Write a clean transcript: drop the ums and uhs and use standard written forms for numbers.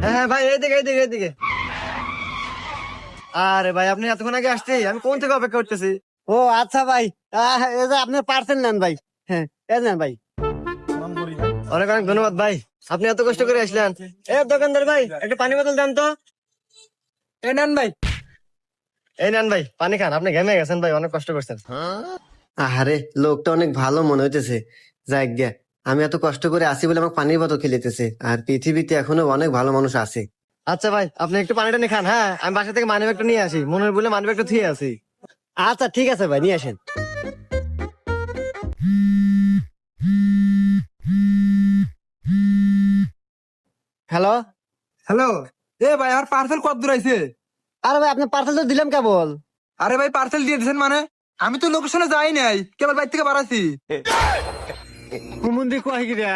হ্যাঁ হ্যাঁ ভাই, এইদিকে এইদিকে এইদিকে। আরে ভাই, আপনি এতক্ষণ আগে আসছি, আমি কোন থেকে অপেক্ষা করতেছি। ও আচ্ছা ভাই, এই যে আপনার পার্সেল নেন ভাই। হ্যাঁ, এই নেন ভাই। অনেক অনেক ধন্যবাদ ভাই, আপনি এত কষ্ট করে আসলেন। এ দোকানদার ভাই, একটা পানি বোতল দেন তো। এই নেন ভাই। এই নেন ভাই, পানি খান, আপনি ঘেমে গেছেন ভাই, অনেক কষ্ট করছেন। আরে লোকটা অনেক ভালো মনে হইতেছে। যাই গিয়া, আমি এত কষ্ট করে আসি বলে আমাকে পানির বোতল খেলিতেছে, আর পৃথিবীতে এখনো অনেক ভালো মানুষ আছে। আচ্ছা ভাই, আপনি একটু পানিটা নিয়ে খান। হ্যাঁ, আমি বাসা থেকে মানি ব্যাগটা নিয়ে আসি, মনের বলে মানি ব্যাগটা থুয়ে আসি। আচ্ছা ঠিক আছে ভাই, নিয়ে আসেন। হ্যালো। হ্যালো। এ ভাই, আমার পার্সেল কত দূর আইছে? আরে ভাই, আপনার পার্সেল তো দিলাম কেবল। আরে ভাই, পার্সেল দিয়ে দিয়েছেন মানে? আমি তো লোকেশনে যাই নাই, কেবল বাইর থেকে বাড়াছি। কুমুন্দি কয় গিরা